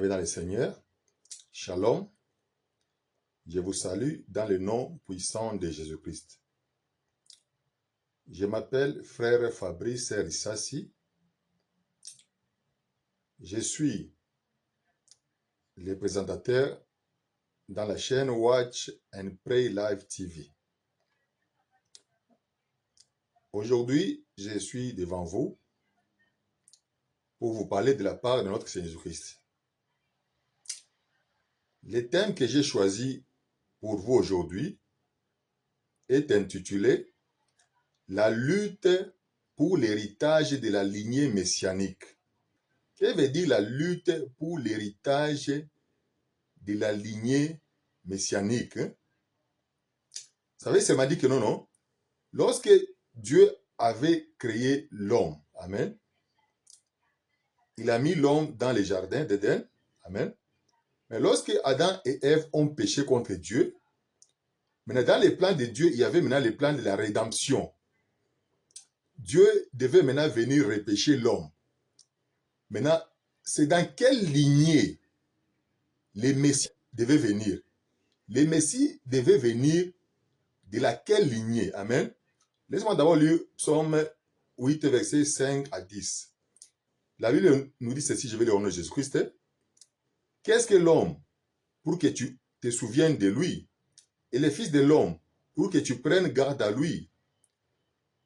bien-aimés dans le Seigneur, Shalom, je vous salue dans le nom puissant de Jésus-Christ. Je m'appelle frère Fabrice Rissassi. Je suis le présentateur dans la chaîne Watch and Pray Live TV. Aujourd'hui, je suis devant vous pour vous parler de la part de notre Seigneur Jésus-Christ. Le thème que j'ai choisi pour vous aujourd'hui est intitulé « La lutte pour l'héritage de la lignée messianique ». Que veut dire la lutte pour l'héritage de la lignée messianique? Vous savez, ça m'a dit que non. Lorsque Dieu avait créé l'homme, amen, il a mis l'homme dans les jardins d'Éden, amen. Mais lorsque Adam et Ève ont péché contre Dieu, maintenant dans les plans de Dieu, il y avait maintenant les plans de la rédemption. Dieu devait maintenant venir repêcher l'homme. Maintenant, c'est dans quelle lignée les messies devaient venir? Les messies devaient venir de laquelle lignée? Amen. Laissez-moi d'abord lire Psaume 8, versets 5 à 10. La Bible nous dit ceci, je vais lire au nom de Jésus-Christ. Qu'est-ce que l'homme pour que tu te souviennes de lui? Et le fils de l'homme pour que tu prennes garde à lui?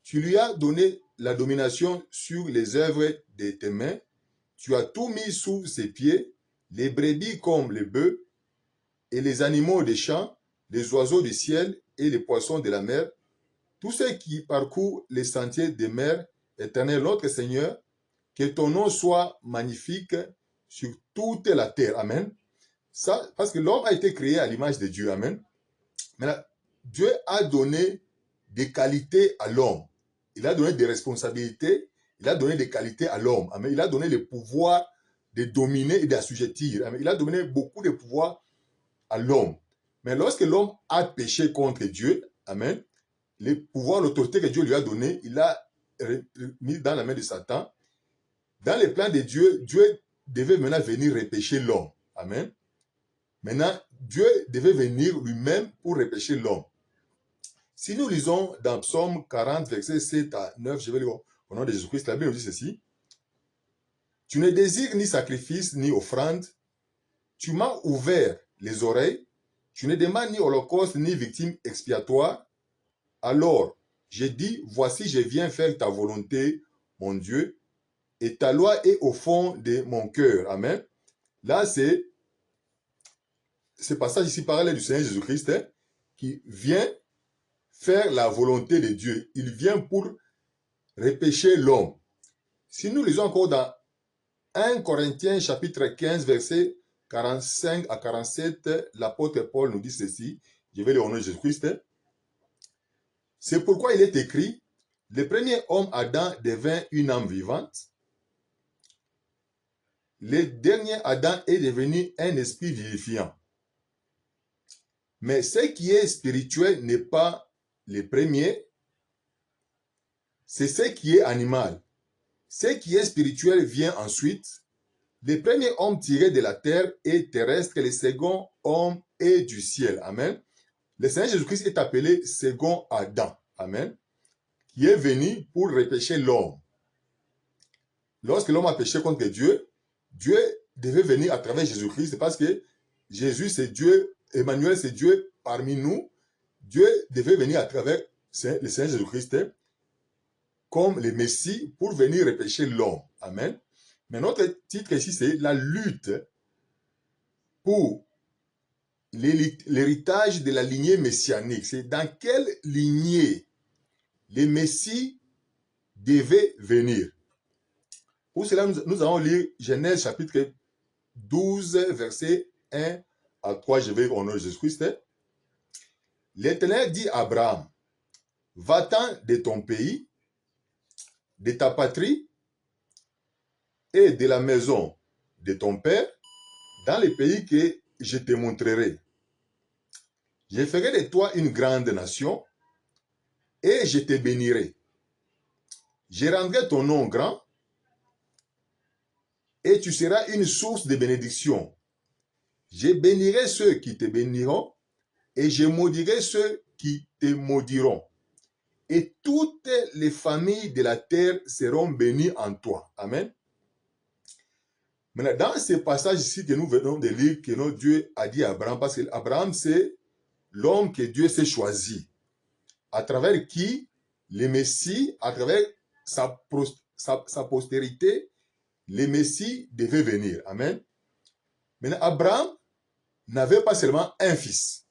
Tu lui as donné la domination sur les œuvres de tes mains. Tu as tout mis sous ses pieds, les brebis comme les bœufs, et les animaux des champs, les oiseaux du ciel et les poissons de la mer, tous ceux qui parcourent les sentiers des mers, éternel notre Seigneur, que ton nom soit magnifique sur toute la terre. Amen. Ça, parce que l'homme a été créé à l'image de Dieu. Amen. Maintenant, Dieu a donné des qualités à l'homme. Il a donné des responsabilités. Il a donné des qualités à l'homme. Amen. Il a donné le pouvoir de dominer et d'assujettir. Amen. Il a donné beaucoup de pouvoir à l'homme. Mais lorsque l'homme a péché contre Dieu, amen, les pouvoirs, l'autorité que Dieu lui a donné, il l'a mis dans la main de Satan. Dans les plans de Dieu, Dieu devait maintenant venir repêcher l'homme. Amen. Maintenant, Dieu devait venir lui-même pour repêcher l'homme. Si nous lisons dans Psaume 40, versets 7 à 9, je vais lire au nom de Jésus-Christ, la Bible nous dit ceci. Tu ne désires ni sacrifice ni offrande. Tu m'as ouvert les oreilles. Tu ne demandes ni holocauste ni victime expiatoire. Alors, j'ai dit, voici, je viens faire ta volonté, mon Dieu, et ta loi est au fond de mon cœur. Amen. Là, c'est ce passage ici parle du Seigneur Jésus-Christ qui vient faire la volonté de Dieu. Il vient pour repêcher l'homme. Si nous lisons encore dans 1 Corinthiens chapitre 15, verset 45 à 47, l'apôtre Paul nous dit ceci. Je vais lire au nom de Jésus-Christ. C'est pourquoi il est écrit, le premier homme Adam devint une âme vivante. Le dernier Adam est devenu un esprit vivifiant. Mais ce qui est spirituel n'est pas le premier, c'est ce qui est animal. Ce qui est spirituel vient ensuite. Le premier homme tiré de la terre est terrestre, le second homme est du ciel. Amen. Le Seigneur Jésus-Christ est appelé second Adam. Amen. Qui est venu pour repêcher l'homme. Lorsque l'homme a péché contre Dieu, Dieu devait venir à travers Jésus-Christ parce que Jésus c'est Dieu, Emmanuel c'est Dieu parmi nous. Dieu devait venir à travers le Seigneur Jésus-Christ comme le Messie pour venir repêcher l'homme. Amen. Mais notre titre ici c'est la lutte pour l'héritage de la lignée messianique. C'est dans quelle lignée les Messies devaient venir. Pour cela, nous allons lire Genèse chapitre 12, verset 1 à 3. Je vais au nom de Jésus-Christ. L'Éternel dit à Abraham, va-t'en de ton pays, de ta patrie et de la maison de ton père dans le pays que je te montrerai. Je ferai de toi une grande nation et je te bénirai. Je rendrai ton nom grand et tu seras une source de bénédiction. Je bénirai ceux qui te béniront et je maudirai ceux qui te maudiront. Et toutes les familles de la terre seront bénies en toi. Amen. Maintenant, dans ce passage ici que nous venons de lire, que notre Dieu a dit à Abraham, parce que Abraham, c'est l'homme que Dieu s'est choisi, à travers qui le Messie, à travers sa postérité, le Messie devait venir. Amen. Maintenant, Abraham n'avait pas seulement un fils.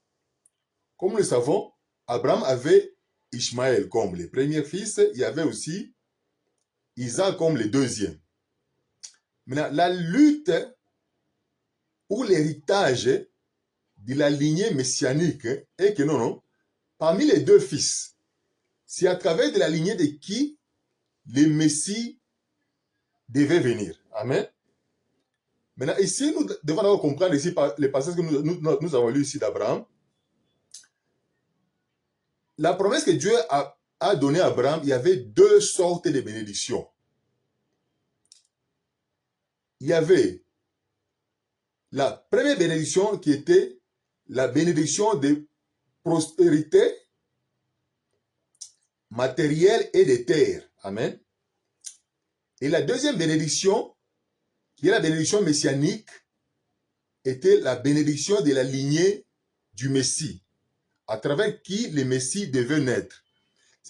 Comme nous le savons, Abraham avait Ishmaël comme le premier fils, il y avait aussi Isaac comme le deuxième. Maintenant, la lutte ou l'héritage de la lignée messianique est que non, parmi les deux fils, c'est à travers de la lignée de qui le Messie devait venir. Amen. Maintenant, ici, nous devons comprendre ici les passages que nous avons lus ici d'Abraham. La promesse que Dieu a donnée à Abraham, il y avait deux sortes de bénédictions. Il y avait la première bénédiction qui était la bénédiction de prospérité matérielle et de terre. Amen. Et la deuxième bénédiction, qui est la bénédiction messianique, était la bénédiction de la lignée du Messie, à travers qui le Messie devait naître.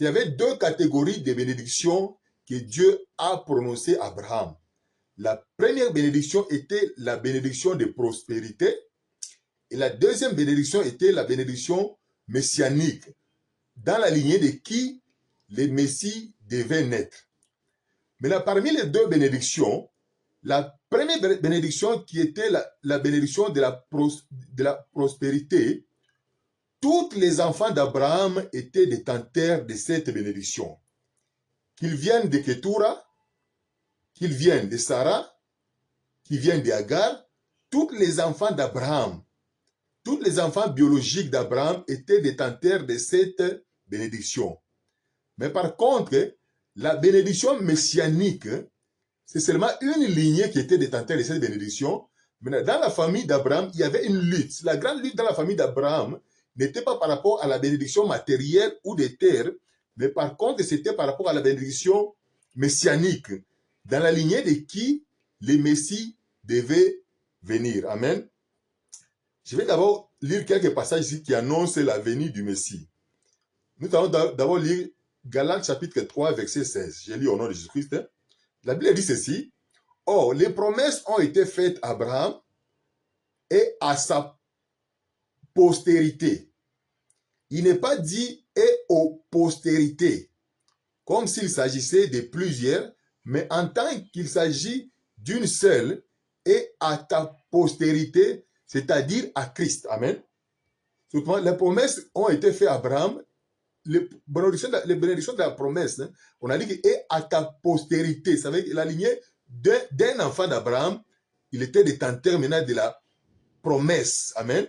Il y avait deux catégories de bénédictions que Dieu a prononcées à Abraham. La première bénédiction était la bénédiction de prospérité et la deuxième bénédiction était la bénédiction messianique, dans la lignée de qui le Messie devait naître. Mais là, parmi les deux bénédictions, la première bénédiction qui était la bénédiction de la prospérité, tous les enfants d'Abraham étaient détenteurs de cette bénédiction. Qu'ils viennent de Ketura, qu'ils viennent de Sarah, qu'ils viennent d'Agar, tous les enfants d'Abraham, tous les enfants biologiques d'Abraham étaient détenteurs de cette bénédiction. Mais par contre, la bénédiction messianique, c'est seulement une lignée qui était détenteur de cette bénédiction. Mais dans la famille d'Abraham, il y avait une lutte. La grande lutte dans la famille d'Abraham n'était pas par rapport à la bénédiction matérielle ou des terres, mais par contre, c'était par rapport à la bénédiction messianique, dans la lignée de qui le Messie devait venir. Amen. Je vais d'abord lire quelques passages ici qui annoncent la venue du Messie. Nous allons d'abord lire Galates chapitre 3, verset 16. Je lis au nom de Jésus-Christ. La Bible dit ceci. Or, les promesses ont été faites à Abraham et à sa postérité. Il n'est pas dit et aux postérités, comme s'il s'agissait de plusieurs, mais en tant qu'il s'agit d'une seule, et à ta postérité, c'est-à-dire à Christ. Amen. Les promesses ont été faites à Abraham. Les bénédictions de la promesse, on a dit que et à ta postérité, ça veut dire la lignée d'un enfant d'Abraham, il était détenteur maintenant de la promesse. Amen.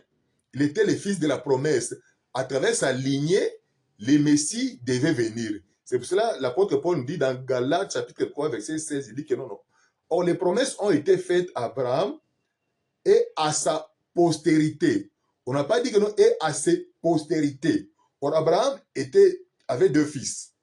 Il était le fils de la promesse. À travers sa lignée, le Messie devait venir. C'est pour cela l'apôtre Paul nous dit dans Galates chapitre 3, verset 16, il dit que non. Or, les promesses ont été faites à Abraham et à sa postérité. On n'a pas dit que non, et à ses postérités. Or, Abraham avait deux fils.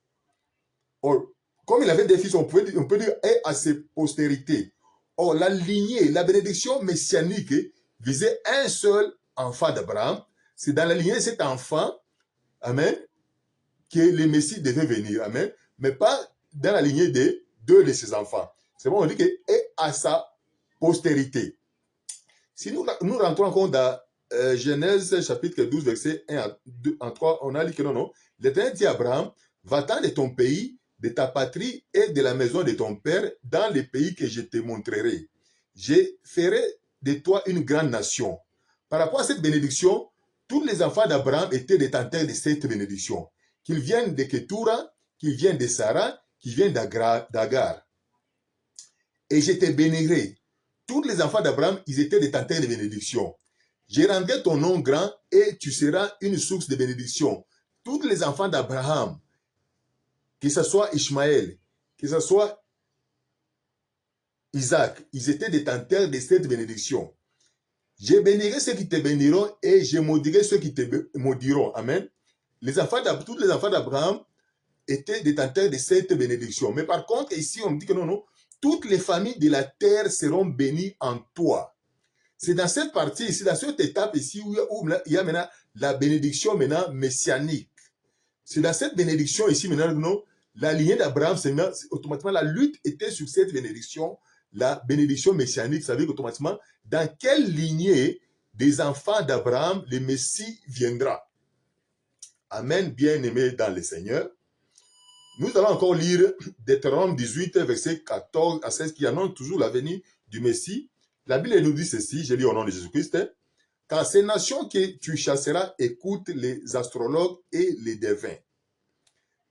Or, comme il avait deux fils, on peut dire et à ses postérités. Or, la lignée, la bénédiction messianique visait un seul enfant d'Abraham. C'est dans la lignée de cet enfant, amen, que le Messie devait venir, amen, mais pas dans la lignée de deux de ses enfants. C'est bon, on dit que et à sa postérité. Si nous rentrons encore dans Genèse chapitre 12, verset 1 à 3, on a dit que non. L'Éternel dit à Abraham, va-t'en de ton pays, de ta patrie et de la maison de ton père dans les pays que je te montrerai. Je ferai de toi une grande nation. Par rapport à cette bénédiction, tous les enfants d'Abraham étaient détenteurs de cette bénédiction. Qu'ils viennent de Ketura, qu'ils viennent de Sarah, qu'ils viennent d'Agar. Et je te bénirai. Tous les enfants d'Abraham, ils étaient détenteurs de bénédiction. Je rendrai ton nom grand et tu seras une source de bénédiction. Tous les enfants d'Abraham, que ce soit Ishmaël, que ce soit Isaac, ils étaient détenteurs de cette bénédiction. Je bénirai ceux qui te béniront et je maudirai ceux qui te maudiront. Amen. Tous les enfants d'Abraham étaient détenteurs de cette bénédiction. Mais par contre, ici, on dit que non, non, toutes les familles de la terre seront bénies en toi. C'est dans cette partie ici, dans cette étape ici, où il y a maintenant la bénédiction maintenant messianique. C'est dans cette bénédiction ici, maintenant, non, la lignée d'Abraham, automatiquement, la lutte était sur cette bénédiction, la bénédiction messianique. Ça veut dire qu'automatiquement, dans quelle lignée des enfants d'Abraham, le Messie viendra. Amen, bien-aimés dans le Seigneur. Nous allons encore lire Deutéronome 18, verset 14 à 16, qui annonce toujours la venue du Messie. La Bible nous dit ceci, je lis au nom de Jésus-Christ. Car ces nations que tu chasseras écoutent les astrologues et les devins.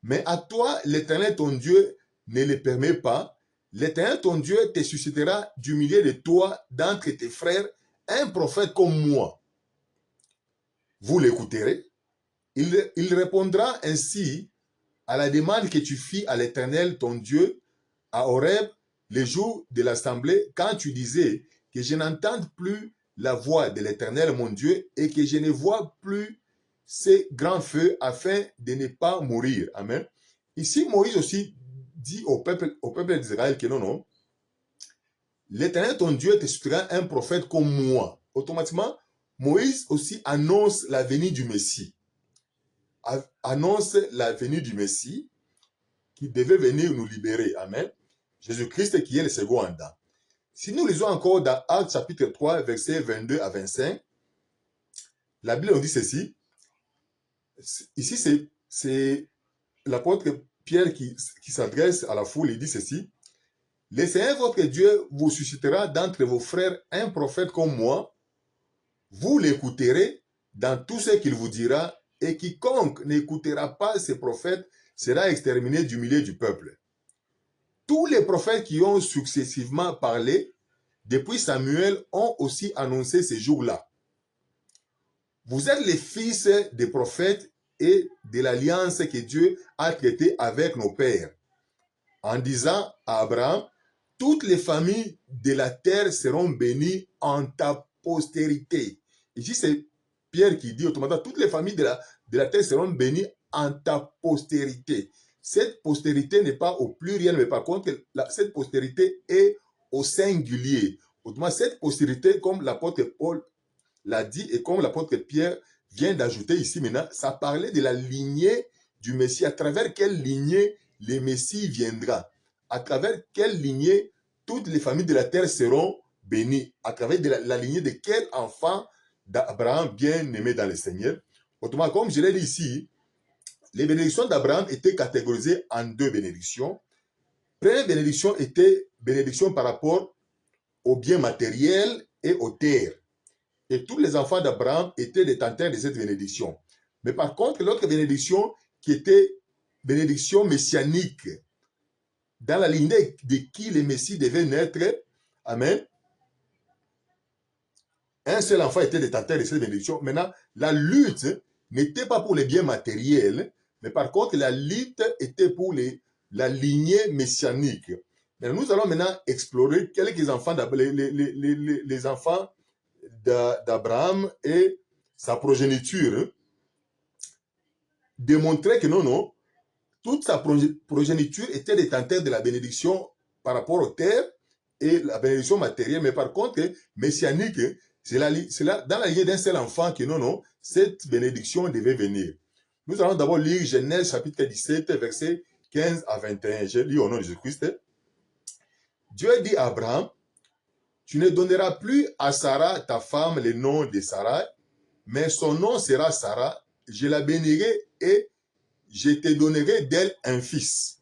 Mais à toi, l'Éternel ton Dieu ne le permet pas. L'Éternel ton Dieu te suscitera du milieu de toi, d'entre tes frères, un prophète comme moi. Vous l'écouterez. Il répondra ainsi à la demande que tu fis à l'Éternel ton Dieu à Horeb le jour de l'assemblée, quand tu disais que je n'entende plus la voix de l'Éternel mon Dieu et que je ne vois plus ces grands feux afin de ne pas mourir. Amen. Ici, Moïse aussi dit au peuple d'Israël que non, non, l'Éternel ton Dieu te suscitera un prophète comme moi. Automatiquement, Moïse aussi annonce la venue du Messie. Annonce la venue du Messie qui devait venir nous libérer. Amen. Jésus-Christ qui est le second Adam. Si nous lisons encore dans Actes chapitre 3, versets 22 à 25, la Bible nous dit ceci. Ici, c'est l'apôtre Pierre qui s'adresse à la foule et dit ceci. Le Seigneur votre Dieu vous suscitera d'entre vos frères un prophète comme moi. Vous l'écouterez dans tout ce qu'il vous dira, et quiconque n'écoutera pas ces prophètes sera exterminé du milieu du peuple. Tous les prophètes qui ont successivement parlé depuis Samuel ont aussi annoncé ces jours-là. Vous êtes les fils des prophètes et de l'alliance que Dieu a traitée avec nos pères, en disant à Abraham, toutes les familles de la terre seront bénies en ta postérité. Ici, c'est Pierre qui dit autrement, toutes les familles de la terre seront bénies en ta postérité. Cette postérité n'est pas au pluriel, mais par contre, cette postérité est au singulier. Autrement, cette postérité, comme l'apôtre Paul l'a dit et comme l'apôtre Pierre vient d'ajouter ici maintenant, ça parlait de la lignée du Messie. À travers quelle lignée le Messie viendra? À travers quelle lignée toutes les familles de la terre seront bénies? À travers la lignée de quel enfant d'Abraham bien aimé dans le Seigneur? Autrement, comme je l'ai dit ici, les bénédictions d'Abraham étaient catégorisées en deux bénédictions. Première bénédiction était bénédiction par rapport aux biens matériels et aux terres. Et tous les enfants d'Abraham étaient détenteurs de cette bénédiction. Mais par contre, l'autre bénédiction qui était bénédiction messianique, dans la lignée de qui le Messie devait naître, amen, un seul enfant était détenteur de cette bénédiction. Maintenant, la lutte n'était pas pour les biens matériels, mais par contre, la lutte était pour la lignée messianique. Mais nous allons maintenant explorer quelques enfants, les enfants d'Abraham et sa progéniture, démontrer que non, non, toute sa progéniture était détenteur de la bénédiction par rapport aux terres et la bénédiction matérielle, mais par contre, messianique, c'est dans la lignée d'un seul enfant que non, non, cette bénédiction devait venir. Nous allons d'abord lire Genèse chapitre 17, versets 15 à 21. Je lis au nom de Jésus-Christ. Dieu dit à Abraham, tu ne donneras plus à Sarah, ta femme, le nom de Sarah, mais son nom sera Sarah. Je la bénirai et je te donnerai d'elle un fils.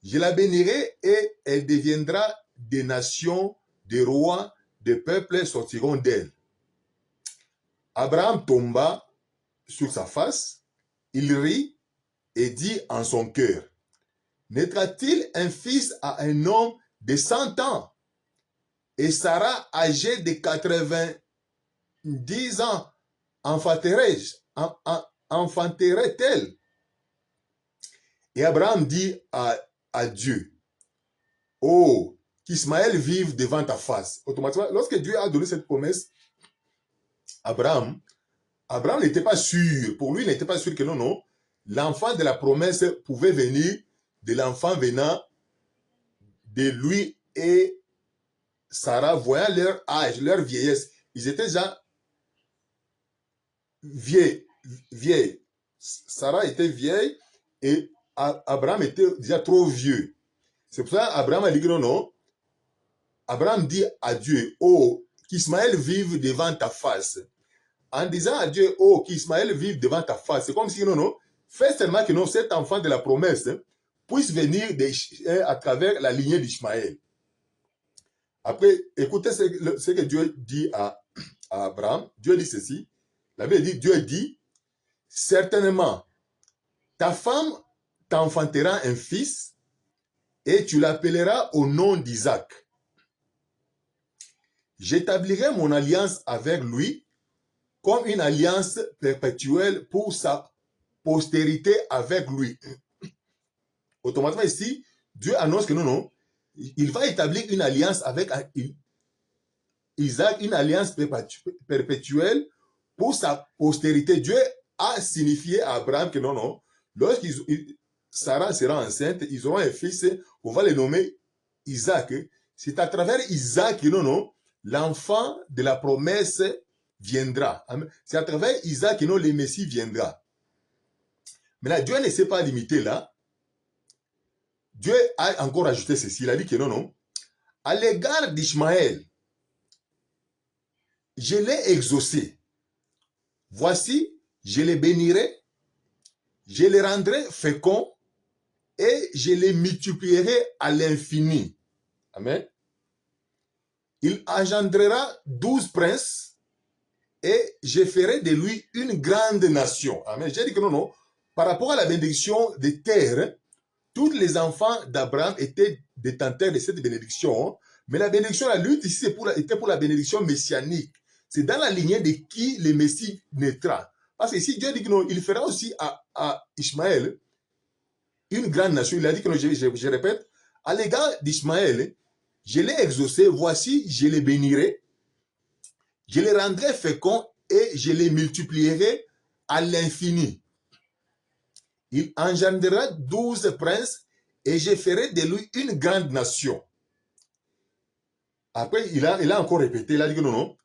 Je la bénirai et elle deviendra des nations, des rois, des peuples sortiront d'elle. Abraham tomba sur sa face, il rit et dit en son cœur, naîtra-t-il un fils à un homme de 100 ans? Et Sarah, âgée de 90 ans, enfanterait-elle? Et Abraham dit à Dieu, oh, qu'Ismaël vive devant ta face. Automatiquement, lorsque Dieu a donné cette promesse à Abraham, Abraham n'était pas sûr, pour lui, il n'était pas sûr que non, l'enfant de la promesse pouvait venir de l'enfant venant de lui et Sarah, voyant leur âge, leur vieillesse. Ils étaient déjà vieilles. Sarah était vieille et Abraham était déjà trop vieux. C'est pour ça qu'Abraham a dit que non. Abraham dit à Dieu, oh, qu'Ismaël vive devant ta face. En disant à Dieu, oh, qu'Ismaël vive devant ta face. C'est comme si, non, fais seulement que non, cet enfant de la promesse puisse venir à travers la lignée d'Ismaël. Après, écoutez ce que Dieu dit à Abraham. Dieu dit ceci. La Bible dit, Dieu dit, certainement, ta femme t'enfantera un fils et tu l'appelleras au nom d'Isaac. J'établirai mon alliance avec lui comme une alliance perpétuelle pour sa postérité avec lui. Automatiquement ici, Dieu annonce que non, il va établir une alliance avec Isaac, une alliance perpétuelle pour sa postérité. Dieu a signifié à Abraham que non, lorsque Sarah sera enceinte, ils auront un fils, on va le nommer Isaac. C'est à travers Isaac que non, l'enfant de la promesse viendra. C'est à travers Isaac que non, le Messie viendra. Mais là, Dieu ne s'est pas limité là. Dieu a encore ajouté ceci. Il a dit que non, à l'égard d'Ishmaël, je l'ai exaucé. Voici, je les bénirai, je les rendrai féconds et je les multiplierai à l'infini. Amen. Il engendrera 12 princes et je ferai de lui une grande nation. Amen. J'ai dit que non, par rapport à la bénédiction des terres, tous les enfants d'Abraham étaient détenteurs de cette bénédiction. Mais la bénédiction, la lutte ici, était pour la bénédiction messianique. C'est dans la lignée de qui le Messie naîtra. Parce que ici, Dieu dit que non, il fera aussi à Ishmaël une grande nation. Il a dit que non, je répète, à l'égard d'Ishmaël, je l'ai exaucé, voici, je les bénirai, je les rendrai féconds et je les multiplierai à l'infini. Il engendrera 12 princes et je ferai de lui une grande nation. Après, il a encore répété, il a dit que non,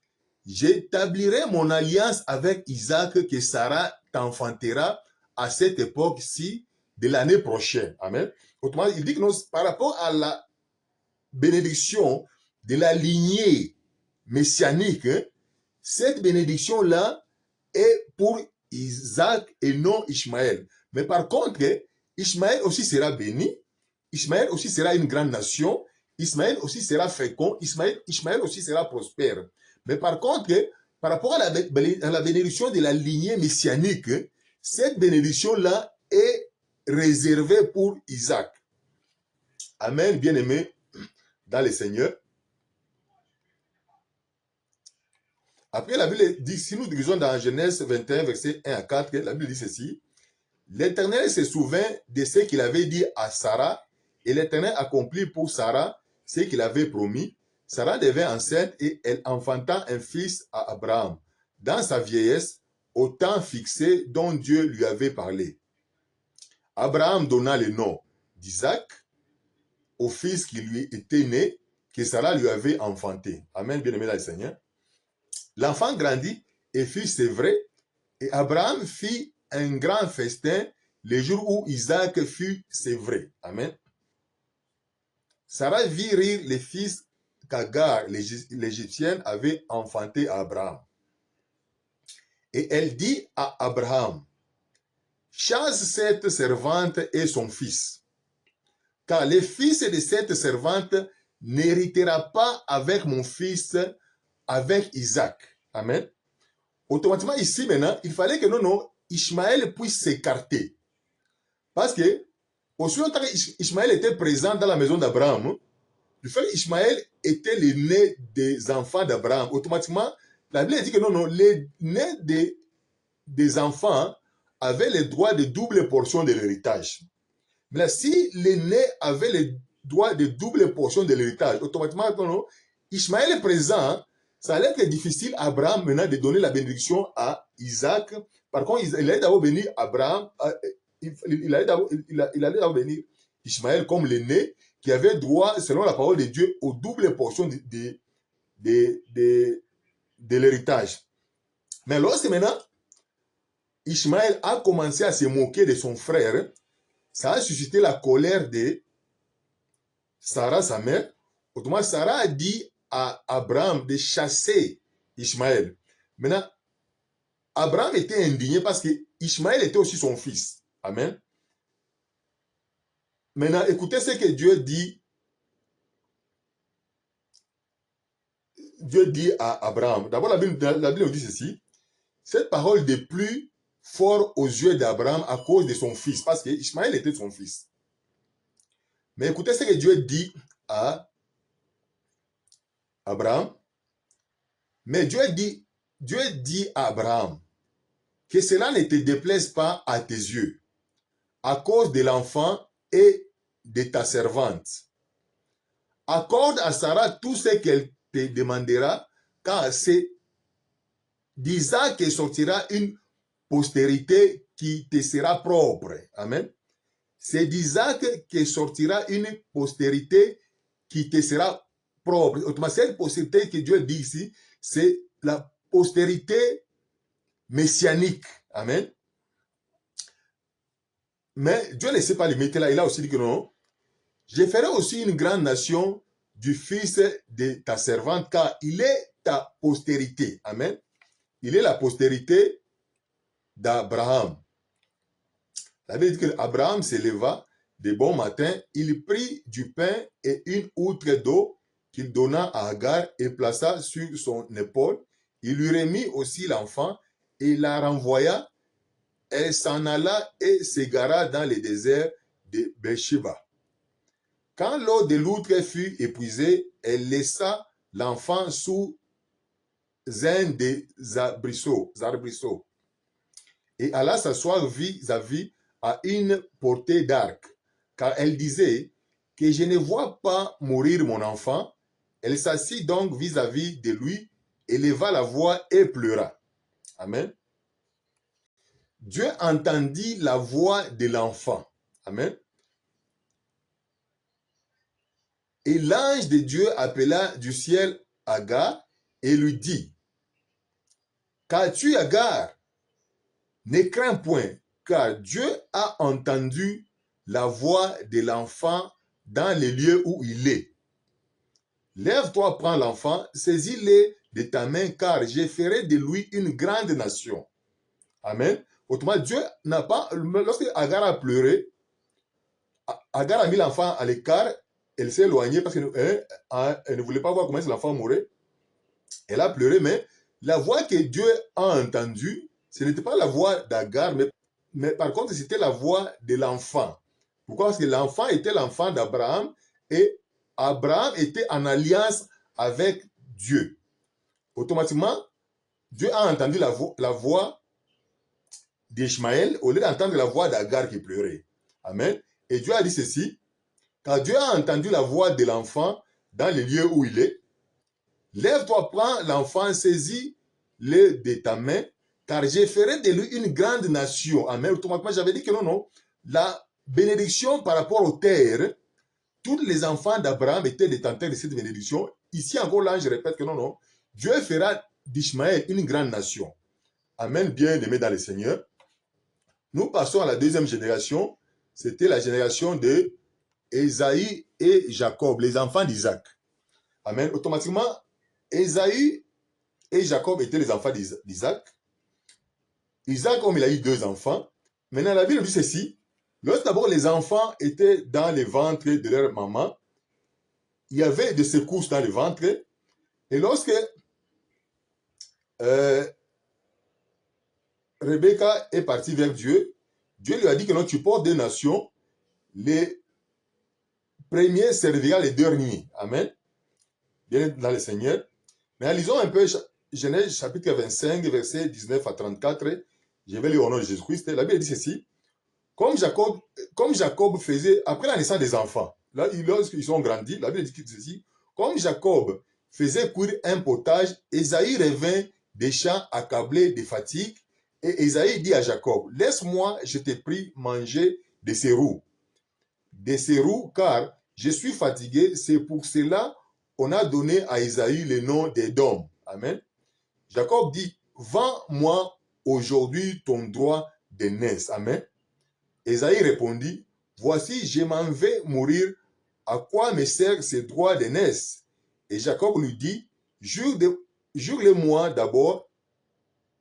j'établirai mon alliance avec Isaac que Sarah t'enfantera à cette époque-ci de l'année prochaine. Amen. Autrement, il dit que non, par rapport à la bénédiction de la lignée messianique, cette bénédiction-là est pour Isaac et non Ishmaël. Mais par contre, Ishmaël aussi sera béni, Ishmaël aussi sera une grande nation, Ishmaël aussi sera fécond, Ishmaël aussi sera prospère. Mais par contre, par rapport à la bénédiction de la lignée messianique, cette bénédiction-là est réservée pour Isaac. Amen, bien-aimé dans le Seigneur. Après, la Bible dit, si nous lisons dans Genèse 21, versets 1 à 4, la Bible dit ceci. L'Éternel se souvint de ce qu'il avait dit à Sarah, et l'Éternel accomplit pour Sarah ce qu'il avait promis. Sarah devint enceinte et elle enfanta un fils à Abraham, dans sa vieillesse, au temps fixé dont Dieu lui avait parlé. Abraham donna le nom d'Isaac au fils qui lui était né, que Sarah lui avait enfanté. Amen, bien-aimé dans le Seigneur. L'enfant grandit et fut sévré, et Abraham fit un grand festin le jour où Isaac fut sévré. Amen. Sarah vit rire les fils qu'Agar, l'Égyptienne, avait enfantés à Abraham. Et elle dit à Abraham, chasse cette servante et son fils, car le fils de cette servante n'héritera pas avec mon fils, avec Isaac. Amen. Automatiquement, ici, maintenant, il fallait que non, Ishmaël puisse s'écarter. Parce que, aussi longtemps qu'Ishmaël était présent dans la maison d'Abraham, le fait qu'Ishmaël était l'aîné des enfants d'Abraham, automatiquement, la Bible dit que non, l'aîné des enfants avait le droit de double portion de l'héritage. Mais là, si l'aîné avait droit de double portion de l'héritage. Automatiquement, quand Ishmaël est présent, ça allait être difficile à Abraham maintenant de donner la bénédiction à Isaac. Par contre, il allait d'abord bénir Abraham, il allait d'abord bénir Ishmaël comme l'aîné, qui avait droit, selon la parole de Dieu, aux doubles portions de l'héritage. Mais lorsque maintenant Ishmaël a commencé à se moquer de son frère, ça a suscité la colère de Sarah, sa mère. Autrement, Sarah a dit à Abraham de chasser Ishmaël. Maintenant, Abraham était indigné parce que Ishmaël était aussi son fils. Amen. Maintenant, écoutez ce que Dieu dit. Dieu dit à Abraham. D'abord, la Bible nous dit ceci. Cette parole de plus fort aux yeux d'Abraham à cause de son fils, parce que Ishmaël était son fils. Mais écoutez ce que Dieu dit à Abraham. Mais Dieu dit à Abraham que cela ne te déplaise pas à tes yeux, à cause de l'enfant et de ta servante. Accorde à Sarah tout ce qu'elle te demandera, car c'est d'Isaac que sortira une postérité qui te sera propre. Amen. C'est d'Isaac que sortira une postérité qui te sera propre. Autrement, cette postérité que Dieu dit ici, c'est la postérité messianique. Amen. Mais Dieu ne s'est pas limité là. Il a aussi dit que non. Je ferai aussi une grande nation du fils de ta servante, car il est ta postérité. Amen. Il est la postérité d'Abraham. La Bible dit qu'Abraham se leva de bon matin, il prit du pain et une outre d'eau qu'il donna à Agar et plaça sur son épaule. Il lui remit aussi l'enfant et la renvoya. Elle s'en alla et s'égara dans le désert de Beersheba. Quand l'eau de l'outre fut épuisée, elle laissa l'enfant sous un des arbrisseaux et alla s'asseoir vis-à-vis à une portée d'arc, car elle disait que je ne vois pas mourir mon enfant. Elle s'assit donc vis-à-vis de lui, éleva la voix et pleura. Amen. Dieu entendit la voix de l'enfant. Amen. Et l'ange de Dieu appela du ciel Agar et lui dit, qu'as-tu, Agar? Ne crains point, car Dieu a entendu la voix de l'enfant dans les lieux où il est. Lève-toi, prends l'enfant, saisis-le de ta main, car je ferai de lui une grande nation. Amen. Autrement, Dieu n'a pas, lorsque Agar a pleuré, Agar a mis l'enfant à l'écart, elle s'est éloignée parce qu'elle ne voulait pas voir comment l'enfant mourait. Elle a pleuré, mais la voix que Dieu a entendue, ce n'était pas la voix d'Agar, mais par contre, c'était la voix de l'enfant. Pourquoi? Parce que l'enfant était l'enfant d'Abraham et Abraham était en alliance avec Dieu. Automatiquement, Dieu a entendu la voix d'Ishmaël au lieu d'entendre la voix d'Agar qui pleurait. Amen. Et Dieu a dit ceci, car Dieu a entendu la voix de l'enfant dans les lieux où il est. Lève-toi, prends l'enfant, saisis-le de ta main, car je ferai de lui une grande nation. Amen. Automatiquement, j'avais dit que non. La bénédiction par rapport aux terres, tous les enfants d'Abraham étaient détenteurs de cette bénédiction. Ici encore, là, je répète que non. Dieu fera d'Ishmaël une grande nation. Amen, bien-aimés dans le Seigneur. Nous passons à la deuxième génération. C'était la génération de Ésaü et Jacob, les enfants d'Isaac. Amen. Automatiquement, Ésaü et Jacob étaient les enfants d'Isaac. Isaac, comme il a eu deux enfants, maintenant la Bible dit ceci, lorsque d'abord les enfants étaient dans les ventres de leur maman, il y avait de secousses dans le ventre, et lorsque Rebecca est partie vers Dieu, Dieu lui a dit que non, tu portes des nations, les premiers serviront les derniers. Amen. Bien dans le Seigneur. Mais lisons un peu Genèse chapitre 25, versets 19 à 34. Je vais lire au nom de Jésus-Christ. La Bible dit ceci. Comme Jacob faisait, après la naissance des enfants, là, lorsqu'ils ont grandi, la Bible dit ceci, comme Jacob faisait cuire un potage, Ésaü revint des champs accablé de fatigue, et Ésaü dit à Jacob, laisse-moi, je t'ai pris manger des serous, car je suis fatigué, c'est pour cela qu'on a donné à Ésaü le nom d'Édom. Amen. Jacob dit, vends-moi aujourd'hui ton droit d'aînesse. Amen. Ésaïe répondit, voici, je m'en vais mourir, à quoi me sert ce droit d'aînesse? Et Jacob lui dit, jure-le-moi d'abord.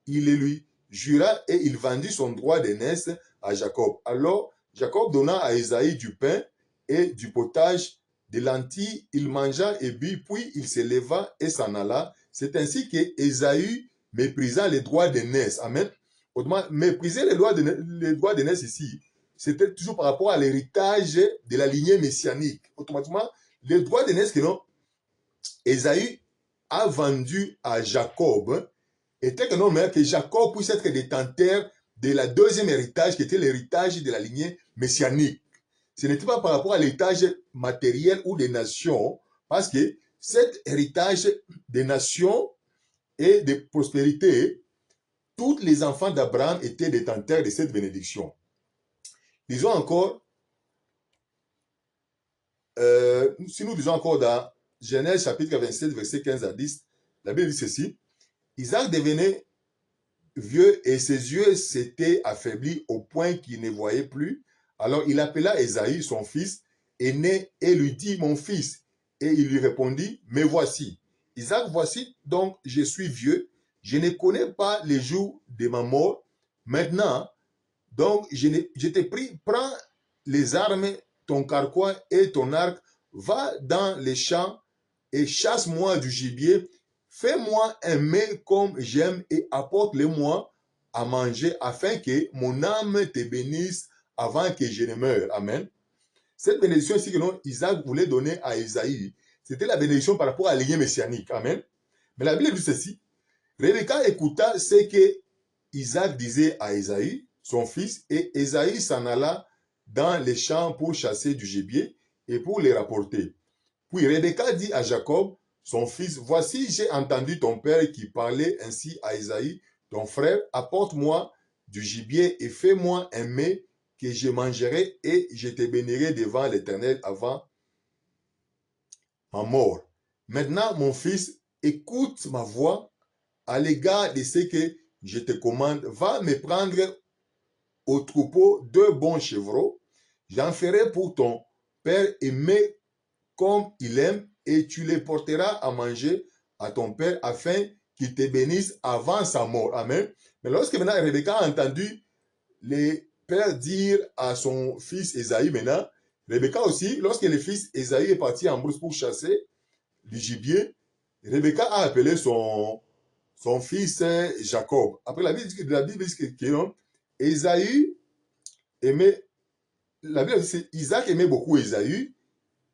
Il le lui jura et il vendit son droit d'aînesse à Jacob. Alors Jacob donna à Ésaïe du pain et du potage, des lentilles, il mangea et but, puis il se leva et s'en alla. C'est ainsi que Ésaü méprisa les droits d'aînesse. Amen. Autrement, mépriser les droits d'aînesse ici, c'était toujours par rapport à l'héritage de la lignée messianique. Automatiquement, les droits d'aînesse que non, Ésaü a vendu à Jacob était que non, mais que Jacob puisse être détenteur de la deuxième héritage qui était l'héritage de la lignée messianique. Ce n'était pas par rapport à l'héritage matériel ou des nations, parce que cet héritage des nations et de prospérité, tous les enfants d'Abraham étaient détenteurs de cette bénédiction. Disons encore, si nous disons encore dans Genèse chapitre 27, verset 15 à 10, la Bible dit ceci, Isaac devenait vieux et ses yeux s'étaient affaiblis au point qu'il ne voyait plus. Alors il appela Ésaü, son fils aîné, et lui dit, mon fils. Et il lui répondit, me voici. Isaac, voici, donc je suis vieux, je ne connais pas les jours de ma mort. Maintenant, donc je t'ai pris, prends les armes, ton carquois et ton arc, va dans les champs et chasse-moi du gibier. Fais-moi un mets comme j'aime et apporte-le-moi à manger afin que mon âme te bénisse avant que je ne meure. Amen. Cette bénédiction ici que non, Isaac voulait donner à Ésaü, c'était la bénédiction par rapport à la lignée messianique. Amen. Mais la Bible dit ceci. Rebecca écouta ce que Isaac disait à Ésaü, son fils, et Ésaü s'en alla dans les champs pour chasser du gibier et pour les rapporter. Puis Rebecca dit à Jacob, son fils, voici, j'ai entendu ton père qui parlait ainsi à Ésaü, ton frère, apporte-moi du gibier et fais-moi un mets que je mangerai et je te bénirai devant l'Éternel avant ma mort. Maintenant, mon fils, écoute ma voix à l'égard de ce que je te commande. Va me prendre au troupeau 2 bons chevreaux. J'en ferai pour ton père aimé comme il aime, et tu les porteras à manger à ton père afin qu'il te bénisse avant sa mort. Amen. Mais lorsque maintenant Rebecca a entendu le père dire à son fils Ésaü, maintenant, Rebecca aussi, lorsque le fils Ésaü est parti en brousse pour chasser du gibier, Rebecca a appelé son fils Jacob. Après, la Bible dit que non, Ésaü aimait, la Bible dit que Isaac aimait beaucoup Ésaü,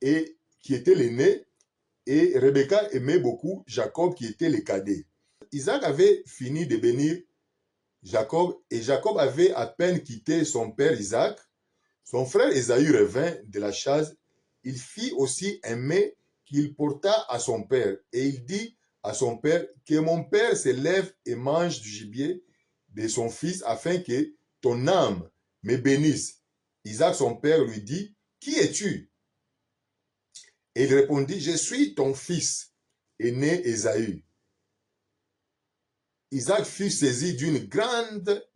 et qui était l'aîné, et Rebecca aimait beaucoup Jacob, qui était le cadet. Isaac avait fini de bénir Jacob, et Jacob avait à peine quitté son père Isaac. Son frère Ésaü revint de la chasse. Il fit aussi un mets qu'il porta à son père, et il dit à son père que mon père se lève et mange du gibier de son fils afin que ton âme me bénisse. Isaac, son père, lui dit, qui es-tu? Et il répondit, je suis ton fils aîné Ésaü. Isaac fut saisi d'une grande,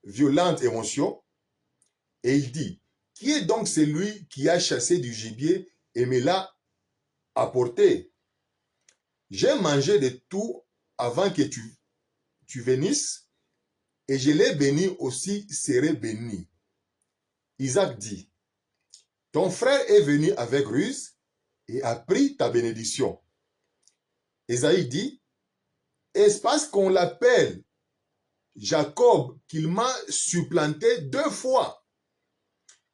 violente émotion et il dit, qui est donc celui qui a chassé du gibier et me l'a apporté? J'ai mangé de tout avant que tu venisses et je l'ai béni aussi, serai béni. Isaac dit, ton frère est venu avec ruse et a pris ta bénédiction. Ésaü dit, est-ce parce qu'on l'appelle Jacob qu'il m'a supplanté 2 fois?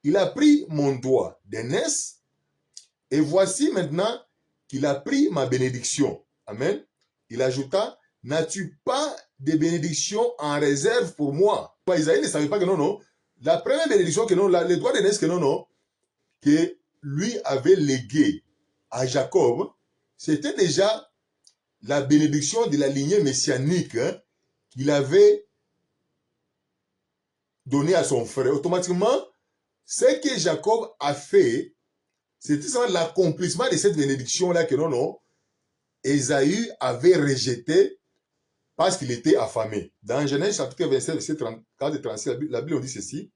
Il a pris mon doigt d'aînesse et voici maintenant qu'il a pris ma bénédiction. Amen. Il ajouta, n'as-tu pas de bénédiction en réserve pour moi? Isaïe ne savait pas que non, non. La première bénédiction que non, le droit d'aînesse que non, non, que lui avait légué à Jacob, c'était déjà la bénédiction de la lignée messianique hein, qu'il avait donnée à son frère. Automatiquement, ce que Jacob a fait, c'était l'accomplissement de cette bénédiction-là que non, Ésaü avait rejeté parce qu'il était affamé. Dans Genèse chapitre 27, verset 34 et 36, la Bible dit ceci.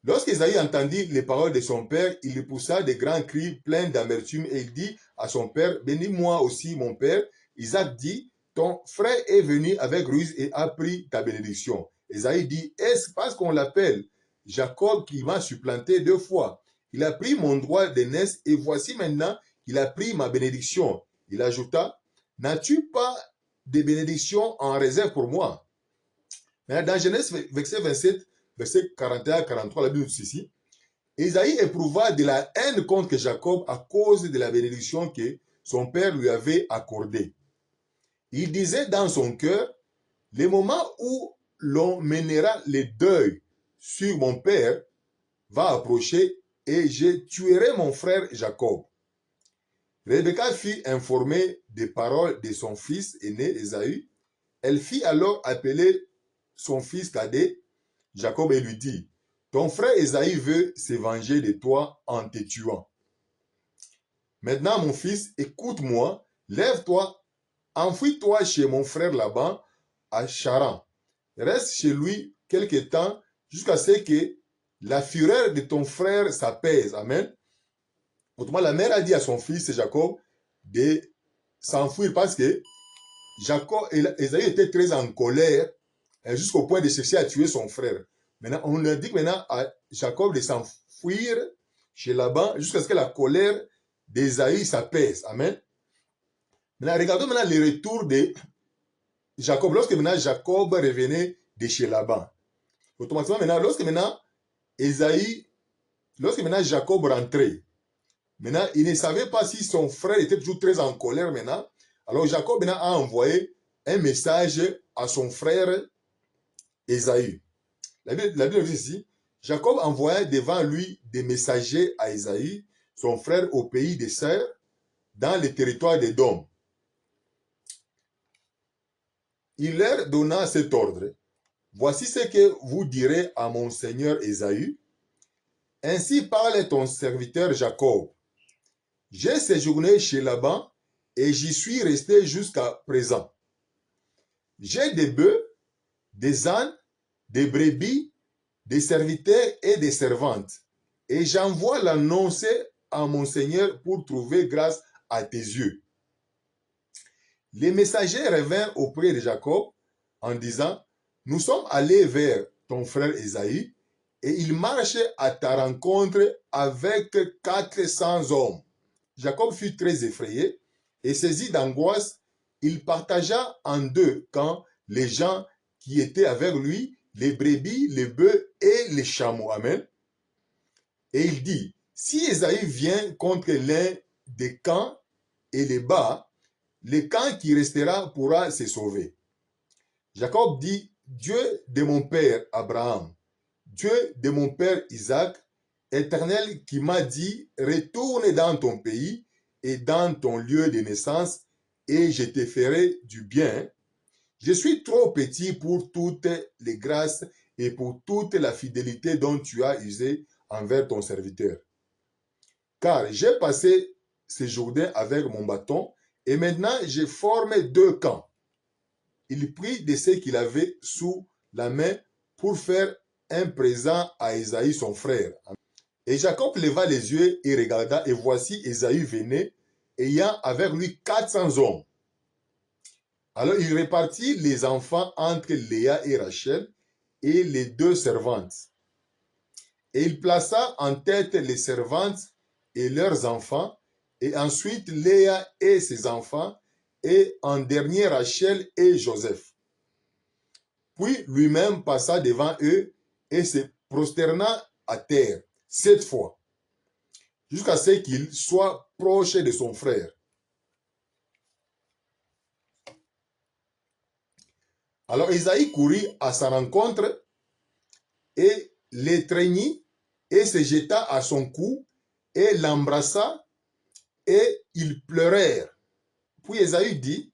Lorsqu'Ésaü entendit les paroles de son père, il lui poussa de grands cris pleins d'amertume et il dit à son père, bénis-moi aussi mon père. Isaac dit, ton frère est venu avec ruse et a pris ta bénédiction. Ésaü dit, est-ce parce qu'on l'appelle Jacob qui m'a supplanté 2 fois? Il a pris mon droit d'aînesse et voici maintenant qu'il a pris ma bénédiction. Il ajouta, n'as-tu pas de bénédiction en réserve pour moi? Dans Genèse verset 27, verset 41 à 43, la Bible dit ceci. Ésaü éprouva de la haine contre Jacob à cause de la bénédiction que son père lui avait accordée. Il disait dans son cœur, le moment où l'on mènera le deuil sur mon père va approcher et je tuerai mon frère Jacob. Rebecca fut informée des paroles de son fils aîné Ésaü. Elle fit alors appeler son fils cadet, Jacob, et lui dit, ton frère Ésaü veut se venger de toi en te tuant. Maintenant, mon fils, écoute-moi, lève-toi, enfouis-toi chez mon frère Laban à Charan. Reste chez lui quelque temps jusqu'à ce que la fureur de ton frère s'apaise. Amen. Autrement, la mère a dit à son fils Jacob de s'enfuir parce que Ésaü était très en colère jusqu'au point de chercher à tuer son frère. Maintenant, on lui dit maintenant à Jacob de s'enfuir chez Laban jusqu'à ce que la colère d'Ésaü s'apaise. Amen. Maintenant, regardons maintenant le retour de Jacob. Lorsque maintenant Jacob revenait de chez Laban. Automatiquement maintenant, lorsque maintenant Jacob rentrait, maintenant, il ne savait pas si son frère était toujours très en colère maintenant. Alors Jacob maintenant a envoyé un message à son frère Ésaü. La Bible dit ici, Jacob envoya devant lui des messagers à Ésaü, son frère, au pays des Sers, dans le territoire d'Édom. Il leur donna cet ordre. Voici ce que vous direz à mon seigneur Ésaü. Ainsi parle ton serviteur Jacob. J'ai séjourné chez Laban et j'y suis resté jusqu'à présent. J'ai des bœufs, des ânes, des brebis, des serviteurs et des servantes. Et j'envoie l'annoncer à mon Seigneur pour trouver grâce à tes yeux. Les messagers revinrent auprès de Jacob en disant, nous sommes allés vers ton frère Ésaü et il marchait à ta rencontre avec 400 hommes. Jacob fut très effrayé et saisi d'angoisse, il partagea en 2 camps les gens qui étaient avec lui, les brebis, les bœufs et les chameaux. Amen. Et il dit, si Ésaü vient contre l'un des camps et les bat, le camp qui restera pourra se sauver. Jacob dit, Dieu de mon père Abraham, Dieu de mon père Isaac, Éternel qui m'a dit, retourne dans ton pays et dans ton lieu de naissance et je te ferai du bien. Je suis trop petit pour toutes les grâces et pour toute la fidélité dont tu as usé envers ton serviteur. Car j'ai passé ce Jourdain avec mon bâton et maintenant j'ai formé 2 camps. Il prit de ce qu'il avait sous la main pour faire un présent à Ésaü son frère. Et Jacob leva les yeux et regarda, et voici Ésaü venait, ayant avec lui 400 hommes. Alors il répartit les enfants entre Léa et Rachel et les 2 servantes. Et il plaça en tête les servantes et leurs enfants, et ensuite Léa et ses enfants, et en dernier Rachel et Joseph. Puis lui-même passa devant eux et se prosterna à terre 7 fois, jusqu'à ce qu'il soit proche de son frère. Alors Ésaü courut à sa rencontre et l'étreignit et se jeta à son cou et l'embrassa et ils pleurèrent. Puis Ésaü dit,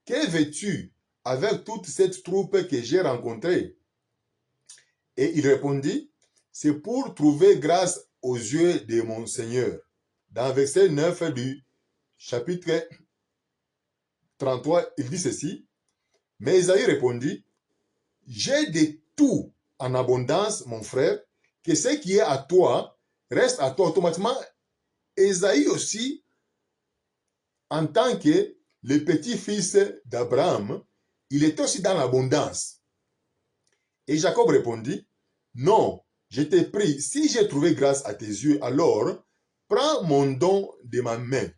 que veux-tu avec toute cette troupe que j'ai rencontrée? Et il répondit, c'est pour trouver grâce aux yeux de mon Seigneur. Dans verset 9 du chapitre 33, il dit ceci, mais Ésaü répondit, j'ai de tout en abondance, mon frère, que ce qui est à toi reste à toi. Automatiquement, Ésaü aussi, en tant que le petit-fils d'Abraham, il était aussi dans l'abondance. Et Jacob répondit, non, je t'ai pris, si j'ai trouvé grâce à tes yeux, alors prends mon don de ma main,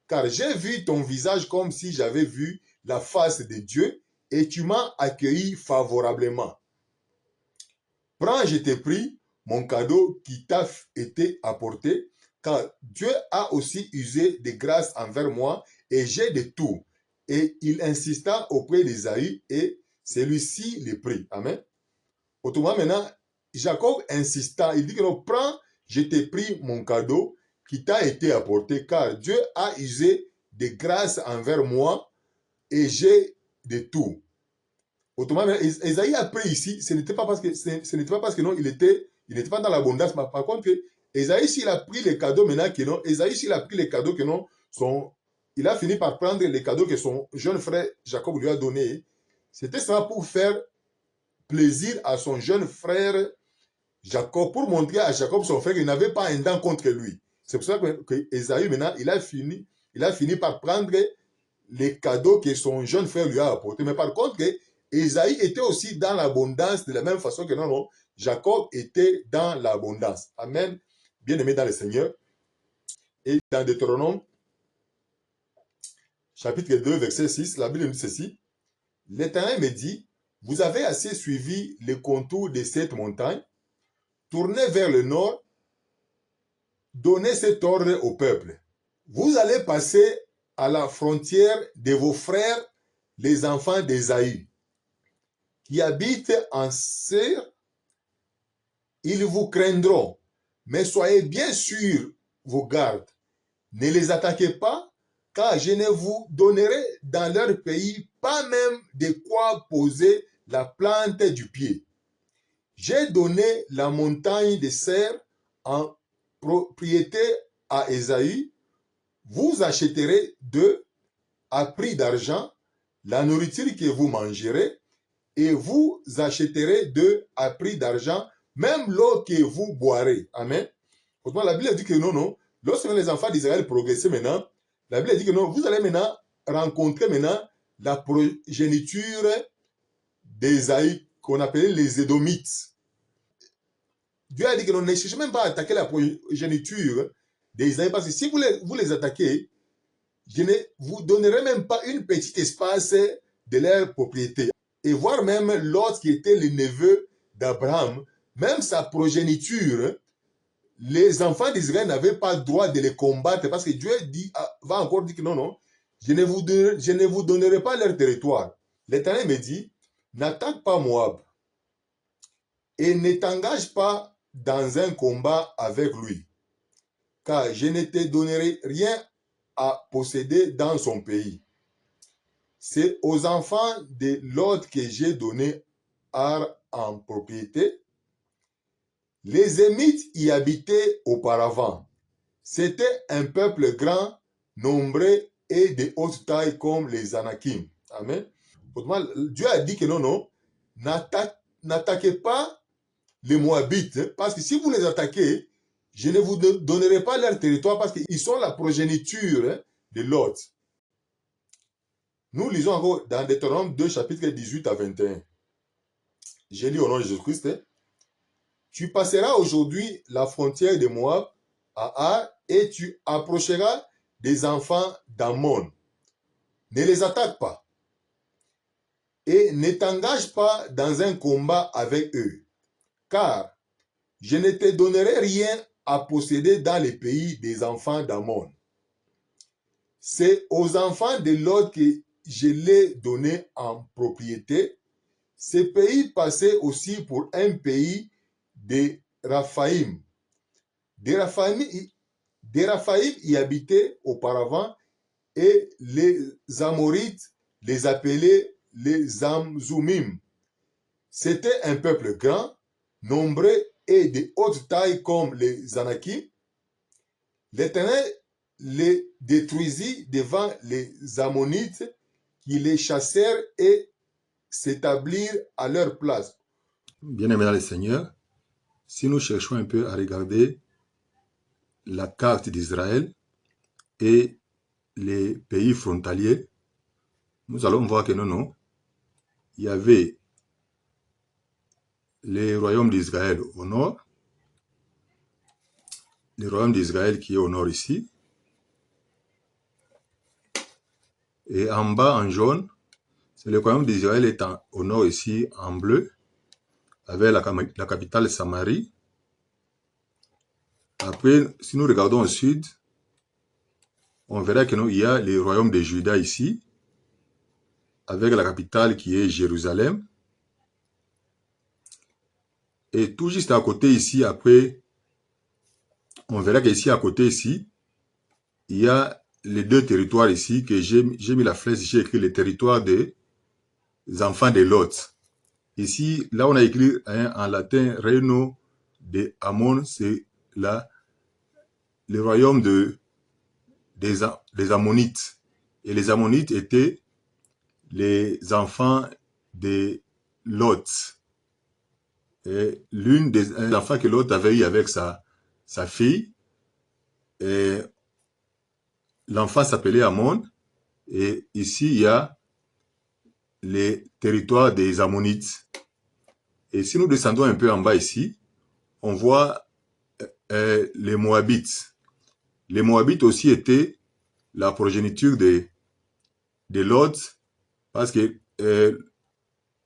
car j'ai vu ton visage comme si j'avais vu la face de Dieu, et tu m'as accueilli favorablement. Prends, je t'ai pris mon cadeau qui t'a été apporté, car Dieu a aussi usé de grâce envers moi, et j'ai de tout. Et il insista auprès d'Ésaü, et celui-ci le prit. Amen. Autrement, maintenant, Jacob insista, il dit que non, prends, je t'ai pris mon cadeau qui t'a été apporté, car Dieu a usé de grâce envers moi, et j'ai de tout. Autrement, Esaïe a pris ici, ce n'était pas parce que non, il n'était pas dans l'abondance, mais par contre, Esaïe, s'il a pris les cadeaux maintenant que non, Esaïe, s'il a pris les cadeaux que non, il a fini par prendre les cadeaux que son jeune frère Jacob lui a donnés. C'était ça pour faire plaisir à son jeune frère Jacob, pour montrer à Jacob, son frère, qu'il n'avait pas un dent contre lui. C'est pour ça que Esaïe, maintenant, il a fini par prendre les cadeaux que son jeune frère lui a apportés. Mais par contre, Esaïe était aussi dans l'abondance de la même façon que non, Jacob était dans l'abondance. Amen. Bien-aimé dans le Seigneur. Et dans Deutéronome, chapitre 2, verset 6, la Bible dit ceci. L'Éternel me dit, vous avez assez suivi les contours de cette montagne, tournez vers le nord, donnez cet ordre au peuple. Vous allez passer à la frontière de vos frères, les enfants d'Ésaü, qui habitent en Seir. Ils vous craindront, mais soyez bien sûrs vos gardes. Ne les attaquez pas, car je ne vous donnerai dans leur pays pas même de quoi poser la plante du pied. J'ai donné la montagne de Seir en propriété à Ésaü. Vous achèterez d'eux à prix d'argent la nourriture que vous mangerez, et vous achèterez d'eux à prix d'argent même l'eau que vous boirez. Amen. Autrement, la Bible dit que non. Lorsque les enfants d'Israël progressaient maintenant, la Bible dit que non, vous allez maintenant rencontrer maintenant la progéniture d'Ésaïe, qu'on appelait les Édomites. Dieu a dit que non, ne cherchez même pas à attaquer la progéniture d'Ésaïe, parce que si vous les attaquez, je ne vous donnerai même pas une petite espace de leur propriété. Et voir même Lot, qui était le neveu d'Abraham, même sa progéniture, les enfants d'Israël n'avaient pas le droit de les combattre, parce que Dieu va encore dire que non, je ne vous donnerai pas leur territoire. L'Éternel me dit, n'attaque pas Moab et ne t'engage pas dans un combat avec lui, car je ne te donnerai rien à posséder dans son pays. C'est aux enfants de Lot que j'ai donné Ar en propriété. Les Émites y habitaient auparavant. C'était un peuple grand, nombreux et de haute taille comme les Anakim. Amen. Autrement, Dieu a dit que non, n'attaquez pas les Moabites, parce que si vous les attaquez, je ne vous donnerai pas leur territoire, parce qu'ils sont la progéniture de Lot. Nous lisons encore dans Deutéronome 2, chapitres 18 à 21. J'ai lu au nom de Jésus-Christ. Tu passeras aujourd'hui la frontière de Moab à Ar, et tu approcheras des enfants d'Ammon. Ne les attaque pas. Et ne t'engage pas dans un combat avec eux. Car je ne te donnerai rien à posséder dans les pays des enfants d'Ammon. C'est aux enfants de Lot que je l'ai donné en propriété. Ce pays passait aussi pour un pays de Raphaïm. De Raphaïm, Des Raphaïm y habitaient auparavant et les Amorites les appelaient les Amzoumim. C'était un peuple grand, nombreux et de haute taille comme les Anakim. L'Éternel les détruisit devant les Ammonites qui les chassèrent et s'établirent à leur place. Bien-aimés dans le Seigneur, si nous cherchons un peu à regarder la carte d'Israël et les pays frontaliers, nous allons voir que non, il y avait les royaumes d'Israël au nord, le royaume d'Israël qui est au nord ici, et en bas en jaune, c'est le royaume d'Israël est au nord ici en bleu, avec la capitale Samarie. Après, si nous regardons au sud, on verra qu'il y a le royaume de Juda ici, avec la capitale qui est Jérusalem. Et tout juste à côté ici, après, on verra qu'ici à côté ici, il y a les deux territoires ici, que j'ai mis la flèche, j'ai écrit les territoires des enfants de Lot. Ici, là on a écrit en latin, Reino de Ammon, c'est le royaume des Ammonites. Et les Ammonites étaient les enfants de Lot. Et l'une des enfants que Lot avait eu avec sa fille, l'enfant s'appelait Ammon. Et ici, il y a les territoires des Ammonites. Et si nous descendons un peu en bas ici, on voit les Moabites. Les Moabites aussi étaient la progéniture de Lot, parce que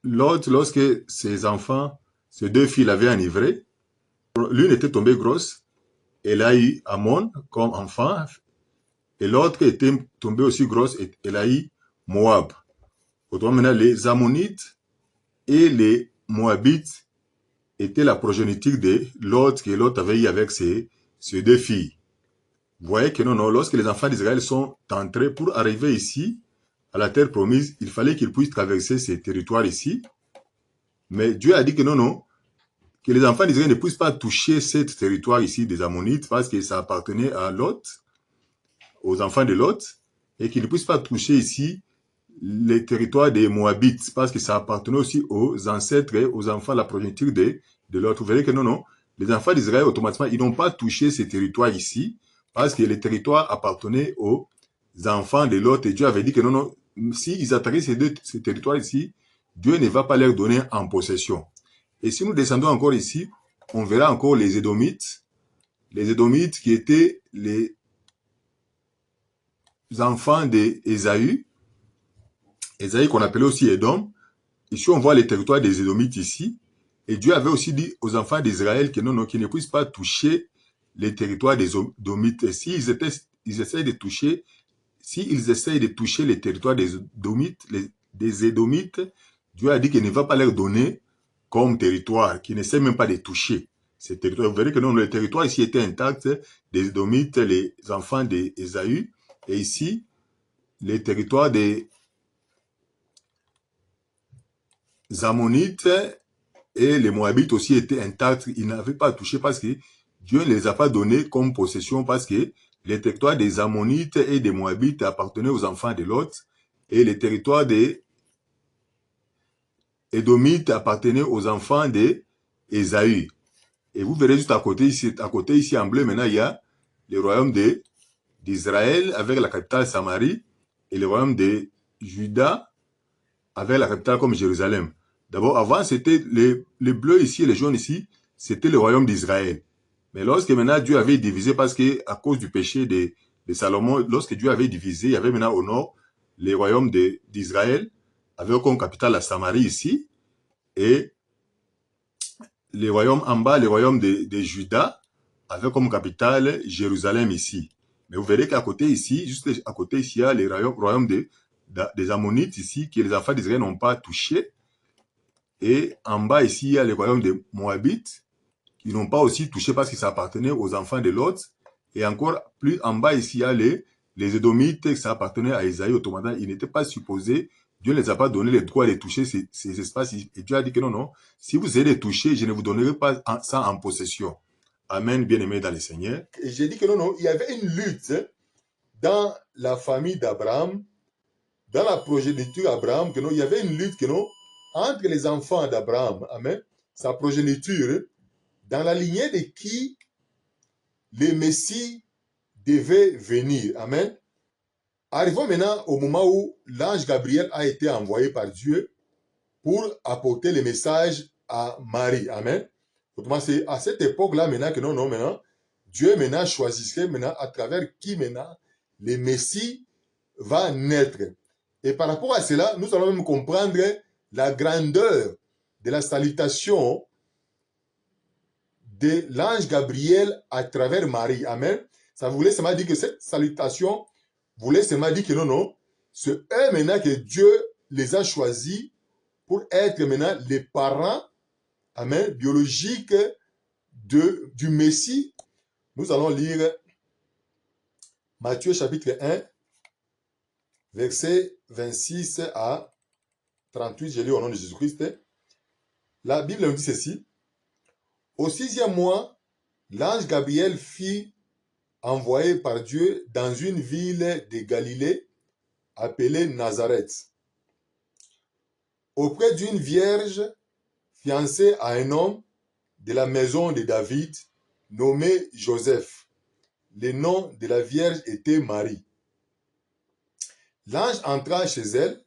Lot, lorsque ses enfants, ses deux filles l'avaient enivré, l'une était tombée grosse, elle a eu Ammon comme enfant, et l'autre était tombée aussi grosse, et elle a eu Moab. Autrement, maintenant, les Ammonites et les Moabites étaient la progéniture de Lot, que Lot avait eu avec ses deux filles. Vous voyez que non, lorsque les enfants d'Israël sont entrés pour arriver ici, à la terre promise, il fallait qu'ils puissent traverser ces territoires ici. Mais Dieu a dit que non, que les enfants d'Israël ne puissent pas toucher ce territoire ici des Ammonites, parce que ça appartenait à Lot, aux enfants de Lot, et qu'ils ne puissent pas toucher ici les territoires des Moabites, parce que ça appartenait aussi aux ancêtres et aux enfants, la progéniture de Lot. Vous verrez que non, les enfants d'Israël, automatiquement, ils n'ont pas touché ces territoires ici, parce que les territoires appartenaient aux enfants de Lot, et Dieu avait dit que non, s'ils attaquaient ces territoires ici, Dieu ne va pas leur donner en possession. Et si nous descendons encore ici, on verra encore les Édomites qui étaient les enfants d'Ésaü, Ésaü qu'on appelait aussi Édom. Ici, on voit les territoires des Édomites ici. Et Dieu avait aussi dit aux enfants d'Israël qu'ils ne puissent pas toucher les territoires des Édomites. Et s'ils essayent de toucher les territoires des Édomites, Dieu a dit qu'il ne va pas leur donner comme territoire, qu'ils n'essaient même pas de toucher ces territoires. Vous verrez que non, les territoires ici étaient intacts, des Édomites, les enfants d'Ésaü, et ici, les territoires des Ammonites et les Moabites aussi étaient intacts. Ils n'avaient pas touché parce que Dieu ne les a pas donnés comme possession, parce que les territoires des Ammonites et des Moabites appartenaient aux enfants de Lot, et les territoires des Édomites appartenaient aux enfants d'Ésaü. Et vous verrez juste à côté ici en bleu, maintenant il y a le royaume d'Israël avec la capitale Samarie, et le royaume de Juda avec la capitale comme Jérusalem. D'abord, avant, c'était les bleus ici et les jaunes ici, c'était le royaume d'Israël. Mais lorsque maintenant Dieu avait divisé, parce que à cause du péché de Salomon, lorsque Dieu avait divisé, il y avait maintenant au nord les royaumes d'Israël, avec comme capitale la Samarie ici, et les royaumes en bas, les royaumes de Juda, avec comme capitale Jérusalem ici. Mais vous verrez qu'à côté ici, juste à côté ici, il y a les royaumes des Ammonites ici, que les enfants d'Israël n'ont pas touché. Et en bas ici, il y a les royaumes des Moabites, qui n'ont pas aussi touché parce que ça appartenait aux enfants de Lot. Et encore plus en bas ici, il y a les Édomites, ça appartenait à Isaïe automatiquement. Ils n'étaient pas supposés, Dieu ne les a pas donné le droit de toucher ces espaces. Et Dieu a dit que non, non, si vous allez les toucher, je ne vous donnerai pas ça en possession. Amen, bien-aimés dans le Seigneur. Et j'ai dit que non, non, il y avait une lutte dans la famille d'Abraham, dans la progéniture d'Abraham, que non, il y avait une lutte que non, entre les enfants d'Abraham, amen, sa progéniture, dans la lignée de qui le Messie devait venir. Amen. Arrivons maintenant au moment où l'ange Gabriel a été envoyé par Dieu pour apporter le message à Marie. Amen. Autrement, c'est à cette époque-là maintenant que non, non, maintenant, Dieu maintenant choisissait maintenant à travers qui maintenant le Messie va naître. Et par rapport à cela, nous allons même comprendre la grandeur de la salutation de l'ange Gabriel à travers Marie. Amen. Ça voulait seulement dire que cette salutation voulait seulement dire que non, non, c'est eux maintenant que Dieu les a choisis pour être maintenant les parents, amen, biologiques du Messie. Nous allons lire Matthieu chapitre 1, verset 26 à 38. Je lis au nom de Jésus-Christ. La Bible nous dit ceci. Au 6e mois, l'ange Gabriel fut envoyé par Dieu dans une ville de Galilée appelée Nazareth, auprès d'une vierge fiancée à un homme de la maison de David, nommé Joseph. Le nom de la vierge était Marie. L'ange entra chez elle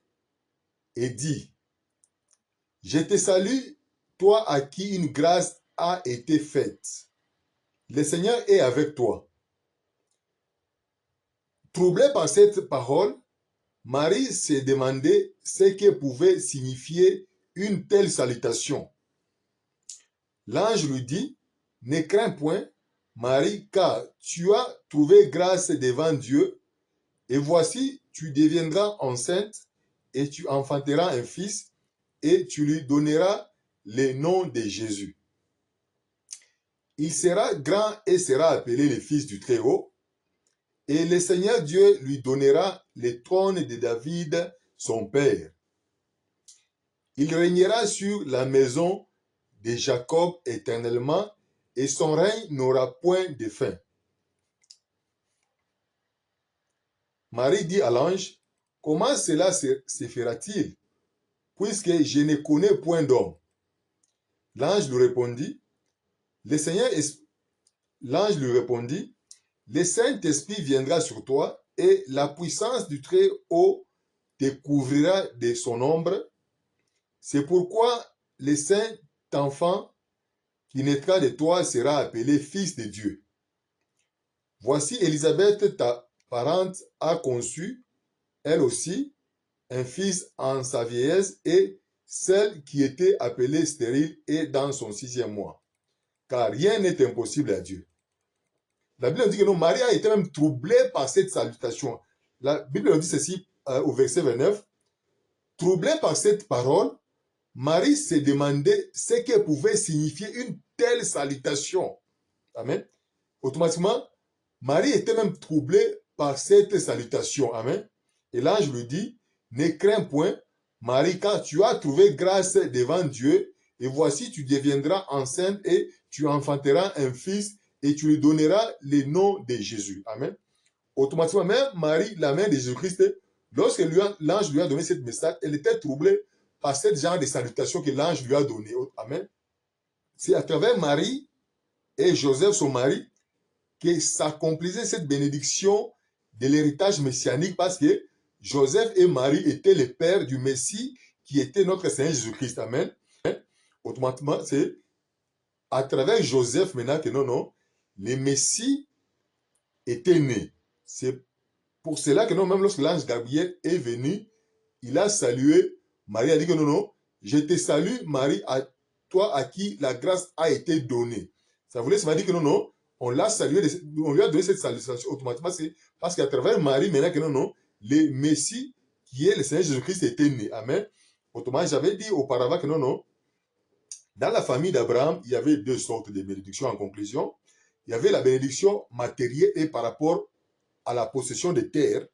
et dit, « Je te salue, toi à qui une grâce a été faite. Le Seigneur est avec toi. » Troublée par cette parole, Marie se demandait ce que pouvait signifier une telle salutation. L'ange lui dit, « Ne crains point, Marie, car tu as trouvé grâce devant Dieu, et voici, tu deviendras enceinte, et tu enfanteras un fils, et tu lui donneras le nom de Jésus. Il sera grand et sera appelé le Fils du Très-Haut, et le Seigneur Dieu lui donnera le trône de David, son père. Il régnera sur la maison de Jacob éternellement, et son règne n'aura point de fin. » Marie dit à l'ange, « Comment cela se fera-t-il, puisque je ne connais point d'homme? » L'ange lui répondit, « Le Saint-Esprit viendra sur toi, et la puissance du Très-Haut te couvrira de son ombre. C'est pourquoi le saint enfant qui naîtra de toi sera appelé Fils de Dieu. Voici Élisabeth, ta parente, a conçu, elle aussi, un fils en sa vieillesse, et celle qui était appelée stérile est dans son 6e mois. Car rien n'est impossible à Dieu. » La Bible dit que non, Marie a été même troublée par cette salutation. La Bible dit ceci au verset 29. Troublée par cette parole, Marie se demandait ce que pouvait signifier une telle salutation. Amen. Automatiquement, Marie était même troublée par cette salutation. Amen. Et l'ange lui dit, « Ne crains point, Marie, car tu as trouvé grâce devant Dieu, et voici, tu deviendras enceinte et tu enfanteras un fils, et tu lui donneras le nom de Jésus. » Amen. Automatiquement, même Marie, la mère de Jésus-Christ, lorsque l'ange lui a donné ce message, elle était troublée par ce genre de salutation que l'ange lui a donné. Amen. C'est à travers Marie et Joseph, son mari, que s'accomplissait cette bénédiction de l'héritage messianique, parce que Joseph et Marie étaient les pères du Messie qui était notre Seigneur Jésus-Christ. Amen. Automatiquement, c'est à travers Joseph maintenant que non, non, le Messie était né. C'est pour cela que non, même lorsque l'ange Gabriel est venu, il a salué Marie, a dit que non, non, je te salue Marie, à toi à qui la grâce a été donnée. Ça voulait dire que non, non, on l'a salué, on lui a donné cette salutation automatiquement, c'est parce qu'à travers Marie, maintenant que non, non, le Messie qui est le Seigneur Jésus-Christ était né. Amen. Autrement, j'avais dit auparavant que non, non, dans la famille d'Abraham, il y avait deux sortes de bénédictions en conclusion. il y avait la bénédiction matérielle et par rapport à la possession des terres.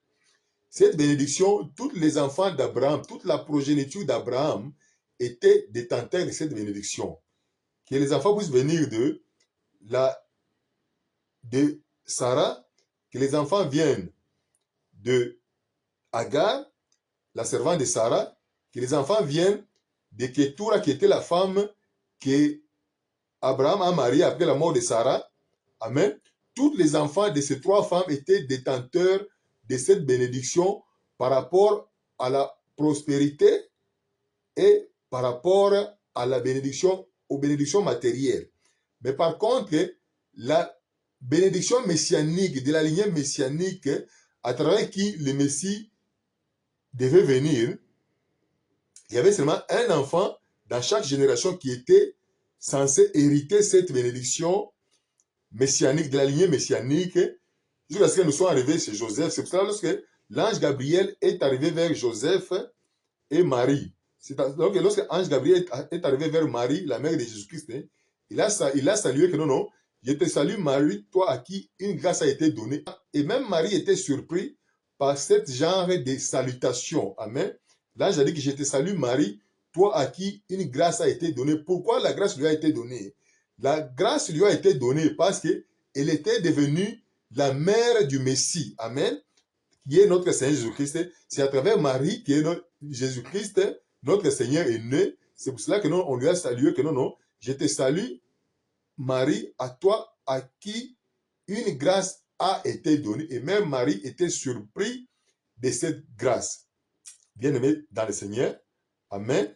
Cette bénédiction, tous les enfants d'Abraham, toute la progéniture d'Abraham étaient détenteurs de cette bénédiction. Que les enfants puissent venir de Sarah, que les enfants viennent de Agar, la servante de Sarah, que les enfants viennent de Ketura, qui était la femme que Abraham a mariée après la mort de Sarah. Amen. Tous les enfants de ces trois femmes étaient détenteurs de cette bénédiction par rapport à la prospérité et par rapport à la bénédiction, aux bénédictions matérielles. Mais par contre, la bénédiction messianique, de la lignée messianique, à travers qui le Messie devait venir, il y avait seulement un enfant dans chaque génération qui était censé hériter cette bénédiction messianique, de la lignée messianique, jusqu'à ce que nous soyons arrivés chez Joseph. C'est pour ça que lorsque l'ange Gabriel est arrivé vers Joseph et Marie, donc lorsque l'ange Gabriel est arrivé vers Marie, la mère de Jésus-Christ, il a salué que non, non, je te salue Marie, toi à qui une grâce a été donnée. Et même Marie était surprise par ce genre de salutation. Amen. L'ange a dit que je te salue Marie, toi à qui une grâce a été donnée. Pourquoi la grâce lui a été donnée? La grâce lui a été donnée parce qu'elle était devenue la mère du Messie. Amen. Qui est notre Seigneur Jésus-Christ. C'est à travers Marie que Jésus-Christ, notre Seigneur, est né. C'est pour cela que non, on lui a salué que non, non, je te salue Marie, à toi à qui une grâce a été donnée. Et même Marie était surprise de cette grâce. Bien-aimés dans le Seigneur. Amen.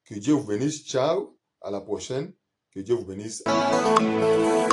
Que Dieu vous bénisse. Ciao. À la prochaine. Que Dieu vous bénisse. Amen.